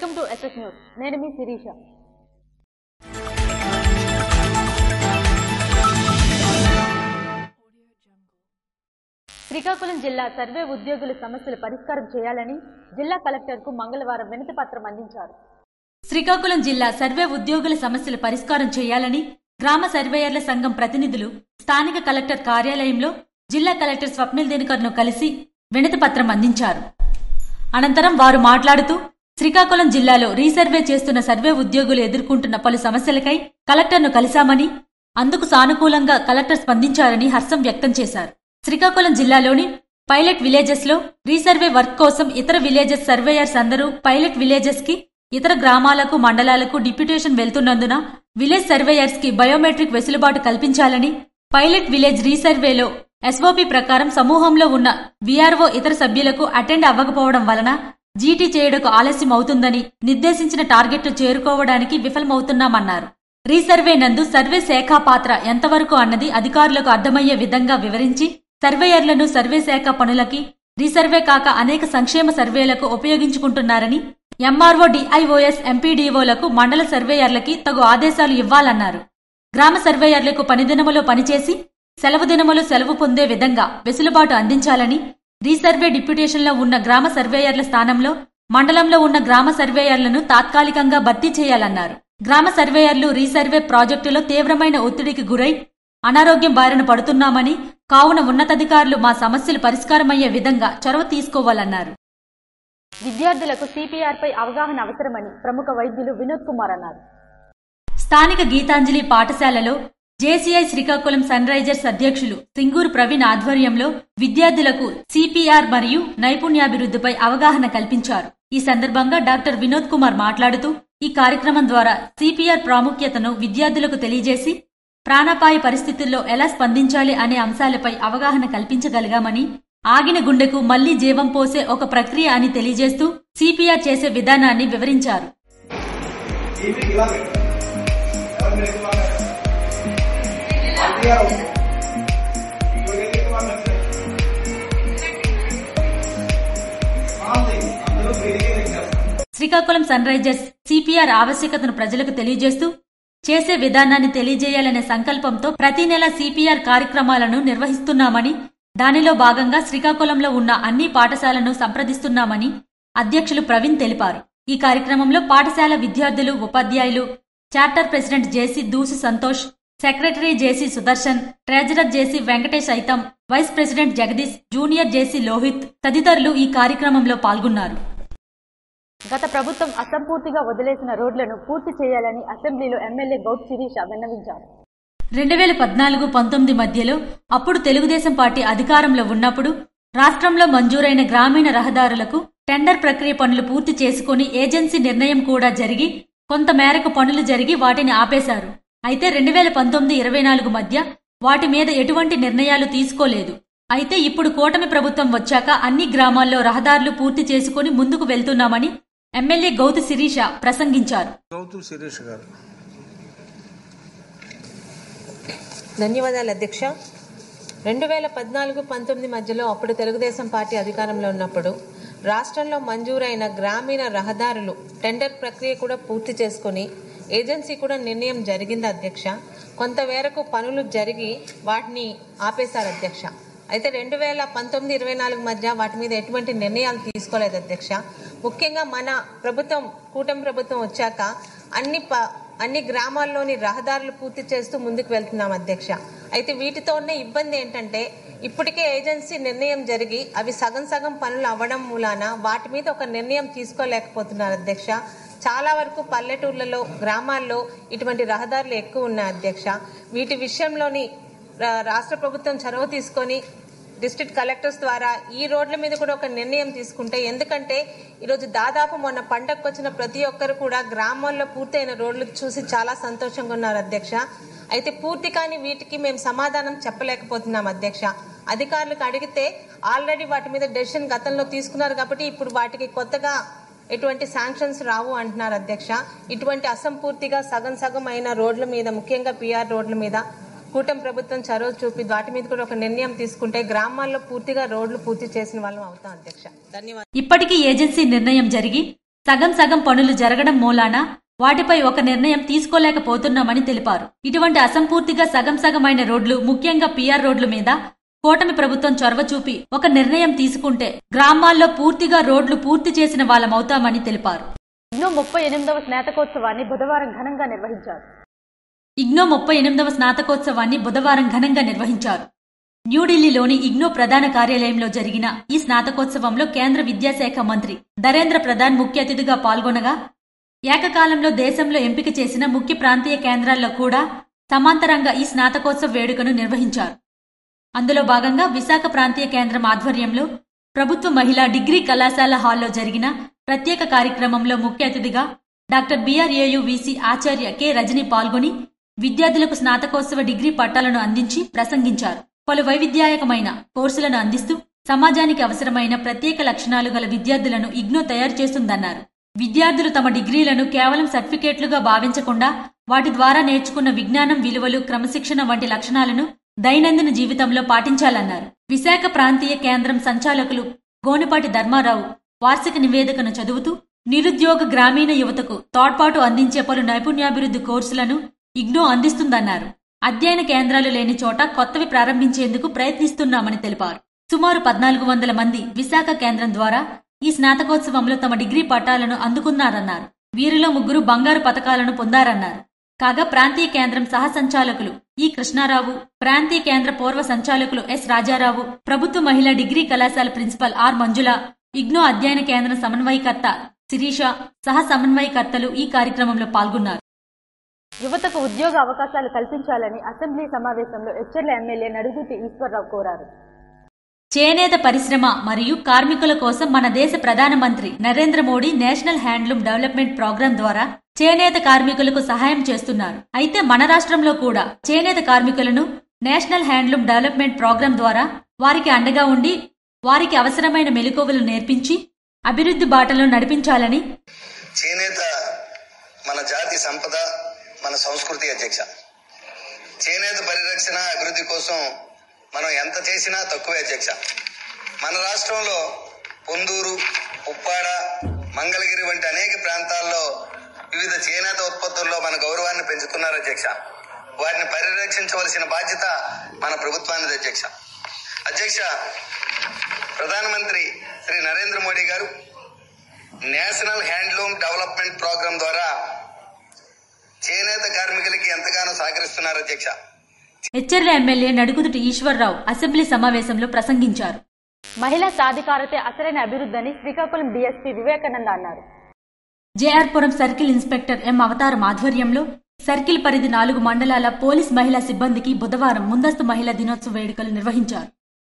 Welcome to SS news. నేను మీ శిరీష. శ్రీకాకుళం జిల్లా survey ఉద్యోగుల సమస్యల పరిష్కారం చేయాలని జిల్లా కలెక్టర్కు మంగళవారం వినతి పత్రం అందించారు. శ్రీకాకుళం జిల్లా సర్వే ఉద్యోగుల సమస్యల పరిష్కారం చేయాలని గ్రామ సర్వేయర్ల సంఘం ప్రతినిధులు స్థానిక కలెక్టర్ కార్యాలయంలో జిల్లా కలెక్టర్ స్వప్నిల్ దినకర్ను కలిసి వినతి పత్రం అందించారు. అనంతరం వారు మాట్లాడుతూ శ్రీకాకుళం జిల్లాలో రీసర్వే చేస్తున్న సర్వే ఉద్యోగులు ఎదుర్కొంటున్న పలు సమస్యలకై కలెక్టర్ను కలిశామని, అందుకు సానుకూలంగా కలెక్టర్ స్పందించారని హర్షం వ్యక్తం చేశారు. శ్రీకాకుళం జిల్లాలోని పైలట్ విలేజెస్ లో రీసర్వే వర్క్ కోసం ఇతర విలేజెస్ సర్వేయర్స్ అందరూ పైలట్ విలేజెస్ కి ఇతర గ్రామాలకు మండలాలకు డిప్యూటేషన్ వెళ్తున్నందున విలేజ్ సర్వేయర్స్ కి బయోమెట్రిక్ వెసులుబాటు కల్పించాలని, పైలట్ విలేజ్ రీసర్వేలో ఎస్ఓపి ప్రకారం సమూహంలో ఉన్న వీఆర్ఓ ఇతర సభ్యులకు అటెండ్ అవ్వకపోవడం వలన జీటీ చేయడకు ఆలస్యం అవుతుందని, నిర్దేశించిన టార్గెట్లు చేరుకోవడానికి విఫలమవుతున్నామన్నారు. రీసర్వే నందు సర్వే శాఖ పాత్ర ఎంతవరకు అన్నది అధికారులకు అర్థమయ్యే విధంగా వివరించి సర్వేయర్లను సర్వే శాఖ పనులకి, రీసర్వే కాక అనేక సంక్షేమ సర్వేలకు ఉపయోగించుకుంటున్నారని, ఎంఆర్ఓ, డిఐఓఎస్, ఎంపీడీఓలకు మండల సర్వేయర్లకి తగు ఆదేశాలు ఇవ్వాలన్నారు. గ్రామ సర్వేయర్లకు పనిదినములో పనిచేసి సెలవు దినములు సెలవు పొందే విధంగా వెసులుబాటు అందించాలని, రీసర్వే డిప్యూటేషన్లో ఉన్న గ్రామ సర్వేయర్ల స్థానంలో మండలంలో ఉన్న గ్రామ సర్వేయర్లను తాత్కాలికంగా భర్తీ చేయాలన్నారు. గ్రామ సర్వేయర్లు రీసర్వే ప్రాజెక్టులో తీవ్రమైన ఒత్తిడికి గురై అనారోగ్యం బారిన పడుతున్నామని, కావున ఉన్నతాధికారులు మా సమస్యలు పరిష్కారమయ్యే విధంగా చొరవ తీసుకోవాలన్నారు. విద్యార్థులకు సిపిఆర్పై అవగాహన అవసరమని ప్రముఖ వైద్యులు వినోద్ కుమార్ అన్నారు. స్థానిక గీతాంజలి పాఠశాలలో జేసీఐ శ్రీకాకుళం సన్ రైజర్స్ అధ్యక్షులు సింగూరు ప్రవీణ్ ఆధ్వర్యంలో విద్యార్థులకు సిపిఆర్ మరియు నైపుణ్యాభివృద్ధిపై అవగాహన కల్పించారు. ఈ సందర్భంగా డాక్టర్ వినోద్ కుమార్ మాట్లాడుతూ ఈ కార్యక్రమం ద్వారా సిపిఆర్ ప్రాముఖ్యతను విద్యార్థులకు తెలియజేసి ప్రాణాపాయ పరిస్థితుల్లో ఎలా స్పందించాలి అనే అంశాలపై అవగాహన కల్పించగలిగామని, ఆగిన గుండెకు మళ్లీ జీవం పోసే ఒక ప్రక్రియ అని తెలియజేస్తూ సిపిఆర్ చేసే విధానాన్ని వివరించారు. శ్రీకాకుళం సన్ రైజర్స్ సిపిఆర్ ఆవశ్యకతను ప్రజలకు తెలియజేస్తూ చేసే విధానాన్ని తెలియజేయాలనే సంకల్పంతో ప్రతి నెల సిపిఆర్ కార్యక్రమాలను నిర్వహిస్తున్నామని, దానిలో భాగంగా శ్రీకాకుళంలో ఉన్న అన్ని పాఠశాలను సంప్రదిస్తున్నామని అధ్యక్షులు ప్రవీణ్ తెలిపారు. ఈ కార్యక్రమంలో పాఠశాల విద్యార్థులు, ఉపాధ్యాయులు, charter president JC Doosu Santosh, secretary JC Sudarshan, treasurer JC Venkatesh Aitham, vice president Jagadish, junior JC Lohith తదితరులు ఈ కార్యక్రమంలో పాల్గొన్నారు. గత ప్రభుత్వం అసంపూర్తిగా వదిలేసిన రోడ్లను పూర్తి చేయాలని అసెంబ్లీలో ఎమ్మెల్యే గౌత్ శిరీష విన్నవించారు. 2014-19 మధ్యలో అప్పుడు తెలుగుదేశం పార్టీ అధికారంలో ఉన్నప్పుడు రాష్ట్రంలో మంజూరైన గ్రామీణ రహదారులకు టెండర్ ప్రక్రియ పనులు పూర్తి చేసుకుని ఏజెన్సీ నిర్ణయం కూడా జరిగి కొంత మేరకు పనులు జరిగి వాటిని ఆపేశారు. అయితే 2019-24 మధ్య వాటి మీద ఎటువంటి నిర్ణయాలు తీసుకోలేదు. అయితే ఇప్పుడు కూటమి ప్రభుత్వం వచ్చాక అన్ని గ్రామాల్లో రహదారులు పూర్తి చేసుకుని ముందుకు వెళ్తున్నామని ఎమ్మెల్యే గౌతు శిరీష ప్రసంగించారు. ధన్యవాదాలు అధ్యక్ష. 2014-19 మధ్యలో అప్పుడు తెలుగుదేశం పార్టీ అధికారంలో ఉన్నప్పుడు రాష్ట్రంలో మంజూరైన గ్రామీణ రహదారులు టెండర్ ప్రక్రియ కూడా పూర్తి చేసుకుని ఏజెన్సీ కూడా నిర్ణయం జరిగింది అధ్యక్ష. కొంతమేరకు పనులు జరిగి వాటిని ఆపేశారు అధ్యక్ష. అయితే 2019-24 మధ్య వాటి మీద ఎటువంటి నిర్ణయాలు తీసుకోలేదు అధ్యక్ష. ముఖ్యంగా మన ప్రభుత్వం, కూటమి ప్రభుత్వం వచ్చాక అన్ని గ్రామాల్లోని రహదారులు పూర్తి చేస్తూ ముందుకు వెళ్తున్నాం అధ్యక్ష. అయితే వీటితో ఉన్న ఇబ్బంది ఏంటంటే ఇప్పటికే ఏజెన్సీ నిర్ణయం జరిగి అవి సగం సగం పనులు అవ్వడం మూలాన వాటి మీద ఒక నిర్ణయం తీసుకోలేకపోతున్నారు అధ్యక్ష. చాలా వరకు పల్లెటూర్లలో, గ్రామాల్లో ఇటువంటి రహదారులు ఎక్కువ ఉన్నాయి అధ్యక్ష. వీటి విషయంలోని రాష్ట్ర ప్రభుత్వం చొరవ తీసుకొని డిస్ట్రిక్ట్ కలెక్టర్స్ ద్వారా ఈ రోడ్ల మీద కూడా ఒక నిర్ణయం తీసుకుంటే, ఎందుకంటే ఈరోజు దాదాపు మొన్న పండగకు వచ్చిన ప్రతి ఒక్కరు కూడా గ్రామాల్లో పూర్తయిన రోడ్లు చూసి చాలా సంతోషంగా ఉన్నారు అధ్యక్ష. అయితే పూర్తి కాని వీటికి మేము సమాధానం చెప్పలేకపోతున్నాం అధ్యక్ష. అధికారులకు అడిగితే ఆల్రెడీ వాటి మీద డెసిషన్ గతంలో తీసుకున్నారు కాబట్టి ఇప్పుడు వాటికి కొత్తగా ఎటువంటి శాంక్షన్స్ రావు అంటున్నారు అధ్యక్ష. ఇటువంటి అసంపూర్తిగా సగం సగం అయిన రోడ్ల మీద, ముఖ్యంగా పిఆర్ రోడ్ల మీద కూటమి ప్రభుత్వం చొరవ చూపి వాటి మీద కూడా ఒక నిర్ణయం తీసుకుంటే గ్రామాల్లో పూర్తిగా రోడ్లు పూర్తి చేసిన వాళ్ళం అవుతాం అధ్యక్ష. ధన్యవాదాలు. ఇప్పటికీ ఏజెన్సీ నిర్ణయం జరిగి సగం సగం పనులు జరగడం మూలాన వాటిపై ఒక నిర్ణయం తీసుకోలేకపోతున్నామని తెలిపారు. ఇటువంటి అసంపూర్తిగా సగం సగమైన రోడ్లు, ముఖ్యంగా పిఆర్ రోడ్ల మీద కూటమి ప్రభుత్వం చొరవ చూపి ఒక నిర్ణయం తీసుకుంటే గ్రామాల్లో పూర్తిగా రోడ్లు పూర్తి చేసిన వాళ్ళమవుతామని తెలిపారు. ఇగ్నో 38వ స్నాతకోత్సవాన్ని బుధవారం ఘనంగా నిర్వహించారు. ఇగ్నో 38వ స్నాతకోత్సవాన్ని బుధవారం ఘనంగా నిర్వహించారు. న్యూఢిల్లీలోని ఇగ్నో ప్రధాన కార్యాలయంలో జరిగిన ఈ స్నాతకోత్సవంలో కేంద్ర విద్యాశాఖ మంత్రి ధర్మేంద్ర ప్రధాన్ ముఖ్య అతిథిగా పాల్గొనగా, ఏకకాలంలో దేశంలో ఎంపిక చేసిన ముఖ్య ప్రాంతీయ కేంద్రాల్లో కూడా సమాంతరంగా ఈ స్నాతకోత్సవ వేడుకను నిర్వహించారు. అందులో భాగంగా విశాఖ ప్రాంతీయ కేంద్రం ఆధ్వర్యంలో ప్రభుత్వ మహిళా డిగ్రీ కళాశాల హాల్లో జరిగిన ప్రత్యేక కార్యక్రమంలో ముఖ్య అతిథిగా డాక్టర్ బిఆర్ఏయు వీసీ ఆచార్య కె రజని పాల్గొని విద్యార్థులకు స్నాతకోత్సవ డిగ్రీ పట్టాలను అందించి ప్రసంగించారు. పలు వైవిధ్యాయకమైన కోర్సులను అందిస్తూ సమాజానికి అవసరమైన ప్రత్యేక లక్షణాలు గల విద్యార్థులను ఇగ్నో తయారు చేస్తుందన్నారు. విద్యార్థులు తమ డిగ్రీలను కేవలం సర్టిఫికేట్లుగా భావించకుండా వాటి ద్వారా నేర్చుకున్న విజ్ఞానం, విలువలు, క్రమశిక్షణ వంటి లక్షణాలను దైనందిన జీవితంలో పాటించాలన్నారు. విశాఖ ప్రాంతీయ కేంద్రం సంచాలకులు గోనిపాటి ధర్మారావు వార్షిక నివేదికను చదువుతూ నిరుద్యోగ గ్రామీణ యువతకు తోడ్పాటు అందించే పలు నైపుణ్యాభివృద్ధి కోర్సులను ఇగ్నో అందిస్తుందన్నారు. అధ్యయన కేంద్రాలు లేని చోట కొత్తవి ప్రారంభించేందుకు ప్రయత్నిస్తున్నామని తెలిపారు. సుమారు 1400 మంది విశాఖ కేంద్రం ద్వారా ఈ స్నాతకోత్సవంలో తమ డిగ్రీ పట్టాలను అందుకున్నారన్నారు. వీరిలో 3 బంగారు పతకాలను పొందారన్నారు. కాగా ప్రాంతీయ కేంద్రం సహ సంచాలకులు ఈ కృష్ణారావు, ప్రాంతీయ కేంద్ర పూర్వ సంచాలకులు ఎస్ రాజారావు, ప్రభుత్వ మహిళా డిగ్రీ కళాశాల ప్రిన్సిపల్ ఆర్ మంజుల, ఇగ్నో అధ్యయన కేంద్రం సమన్వయకర్త శిరీష, సహ సమన్వయకర్తలు ఈ కార్యక్రమంలో పాల్గొన్నారు. యువతకు ఉద్యోగ అవకాశాలు కల్పించాలని అసెంబ్లీ సమావేశంలో ఎచ్చెర్ల ఎమ్మెల్యే నడుగుతి ఈశ్వర్రావు కోరారు. చేనేత పరిశ్రమ మరియు కార్మికుల కోసం మన దేశ ప్రధానమంత్రి Narendra Modi national handloom development programme ద్వారా చేనేత కార్మికులకు సహాయం చేస్తున్నారు. అయితే మన రాష్ట్రంలో కూడా చేనేత కార్మికులను నేషనల్ హ్యాండ్లూమ్ డెవలప్మెంట్ ప్రోగ్రాం ద్వారా వారికి అండగా ఉండి వారికి అవసరమైన మెలకువలు నేర్పించి అభివృద్ధి బాటలో నడిపించాలని. చేనేత మన జాతి సంపద, మన సంస్కృతి అధ్యక్ష. చేనేత పరిరక్షణ, అభివృద్ధి కోసం మనం ఎంత చేసినా తక్కువే అధ్యక్ష. మన రాష్ట్రంలో పొందూరు, ఉప్పాడ, మంగళగిరి వంటి అనేక ప్రాంతాల్లో వివిధ చేనేత ఉత్పత్తుల్లో మన గౌరవాన్ని పెంచుతున్నారు అధ్యక్ష. వాటిని పరిరక్షించవలసిన బాధ్యత మన ప్రభుత్వానికి అధ్యక్ష. అధ్యక్ష, ప్రధానమంత్రి శ్రీ నరేంద్ర మోడీ గారు నేషనల్ హ్యాండ్లూమ్ డెవలప్మెంట్ ప్రోగ్రాం ద్వారా చేనేత కార్మికులకి ఎంతగానో సహకరిస్తున్నారు అధ్యక్ష. ఎచ్చెర్ల ఎమ్మెల్యే నడుగుదుటి ఈశ్వర్రావు అసెంబ్లీ సమావేశంలో ప్రసంగించారు. మహిళా సాధికారతే అసలైన అభివృద్ధి అని శ్రీకాకుళం డీఎస్పీ వివేకానంద అన్నారు. జేఆర్పురం సర్కిల్ ఇన్స్పెక్టర్ ఎం అవతారం ఆధ్వర్యంలో సర్కిల్ పరిధి 4 మండలాల పోలీస్ మహిళా సిబ్బందికి బుధవారం ముందస్తు మహిళా దినోత్సవ వేడుకలు నిర్వహించారు.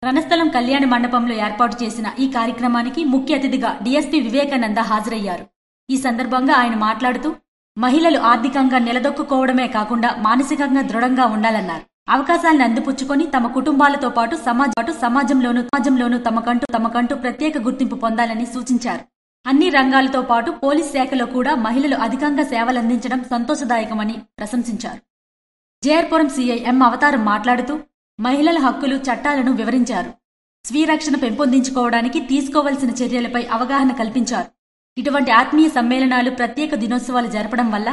రణస్థలం కళ్యాణ మండపంలో ఏర్పాటు చేసిన ఈ కార్యక్రమానికి ముఖ్య అతిథిగా డీఎస్పీ వివేకానంద హాజరయ్యారు. ఈ సందర్భంగా ఆయన మాట్లాడుతూ మహిళలు ఆర్థికంగా నిలదొక్కుకోవడమే కాకుండా మానసికంగా దృఢంగా ఉండాలన్నారు. అవకాశాలను అందిపుచ్చుకొని తమ కుటుంబాలతో పాటు సమాజంలోనూ తమకంటూ ప్రత్యేక గుర్తింపు పొందాలని సూచించారు. అన్ని రంగాలతో పాటు పోలీస్ శాఖలో కూడా మహిళలు అధికంగా సేవలందించడం సంతోషదాయకమని ప్రశంసించారు. జేఆర్పురం సీఐ ఎం అవతారం మాట్లాడుతూ మహిళల హక్కులు, చట్టాలను వివరించారు. స్వీరక్షణ పెంపొందించుకోవడానికి తీసుకోవలసిన చర్యలపై అవగాహన కల్పించారు. ఇటువంటి ఆత్మీయ సమ్మేళనాలు, ప్రత్యేక దినోత్సవాలు జరపడం వల్ల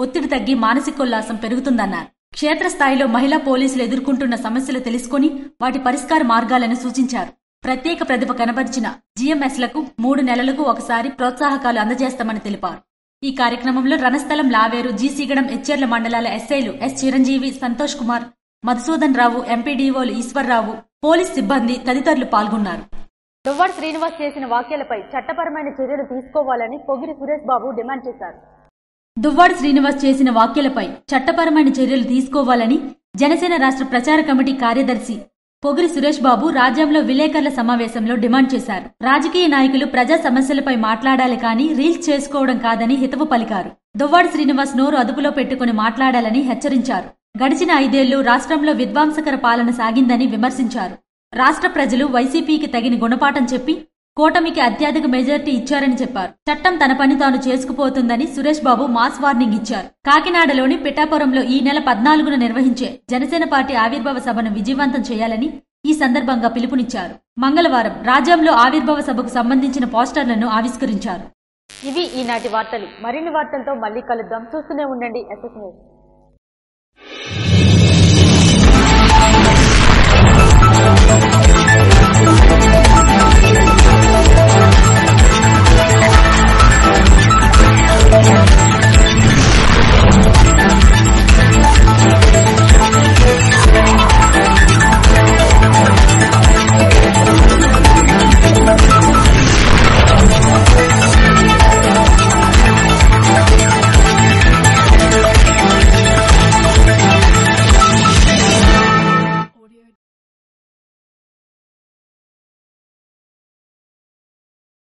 ఒత్తిడి తగ్గి మానసికోల్లాసం పెరుగుతుందన్నారు. క్షేత్రస్థాయిలో మహిళా పోలీసులు ఎదుర్కొంటున్న సమస్యలు తెలుసుకుని వాటి పరిష్కార మార్గాలను సూచించారు. ప్రత్యేక ప్రతిభ కనబరిచిన జీఎంఎస్లకు 3 నెలలకు ఒకసారి ప్రోత్సాహకాలు అందజేస్తామని తెలిపారు. ఈ కార్యక్రమంలో రణస్థలం, లావేరు, జీసీగడం, ఎచ్చెర్ల మండలాల ఎస్ఐలు ఎస్ చిరంజీవి, సంతోష్ కుమార్, మధుసూదన్ రావు, ఎంపీడీఓలు ఈశ్వర్రావు, పోలీస్ సిబ్బంది తదితరులు పాల్గొన్నారు. దువ్వాడ శ్రీనివాస్ చేసిన వ్యాఖ్యలపై చట్టపరమైన చర్యలు తీసుకోవాలని పొగిరి సురేష్ బాబు డిమాండ్ చేశారు. దువ్వాడ శ్రీనివాస్ చేసిన వ్యాఖ్యలపై చట్టపరమైన చర్యలు తీసుకోవాలని జనసేన రాష్ట్ర ప్రచార కమిటీ కార్యదర్శి పొగిరి సురేష్ బాబు రాజ్యంలో విలేకరుల సమావేశంలో డిమాండ్ చేశారు. రాజకీయ నాయకులు ప్రజా సమస్యలపై మాట్లాడాలి కానీ రీల్స్ చేసుకోవడం కాదని హితవు పలికారు. దువ్వాడ శ్రీనివాస్ నోరు అదుపులో పెట్టుకుని మాట్లాడాలని హెచ్చరించారు. గడిచిన 5 ఏళ్లు రాష్ట్రంలో విధ్వంసకర పాలన సాగిందని విమర్శించారు. రాష్ట్ర ప్రజలు వైసీపీకి తగిన గుణపాఠం చెప్పి కూటమికి అత్యధిక మెజార్టీ ఇచ్చారని చెప్పారు. చట్టం తన పని తాను చేసుకుపోతుందని సురేష్ బాబు మాస్ వార్నింగ్ ఇచ్చారు. కాకినాడలోని పిఠాపురంలో ఈ నెల 14న నిర్వహించే జనసేన పార్టీ ఆవిర్భావ సభను విజయవంతం చేయాలని ఈ సందర్భంగా పిలుపునిచ్చారు. మంగళవారం రాజ్యంలో ఆవిర్భావ సభకు సంబంధించిన పోస్టర్లను ఆవిష్కరించారు. ఇవి ఈనాటి వార్తలు. మరిన్ని వార్తలతో మళ్ళీ కలుద్దాం. చూస్తూనే ఉండండి SS న్యూస్.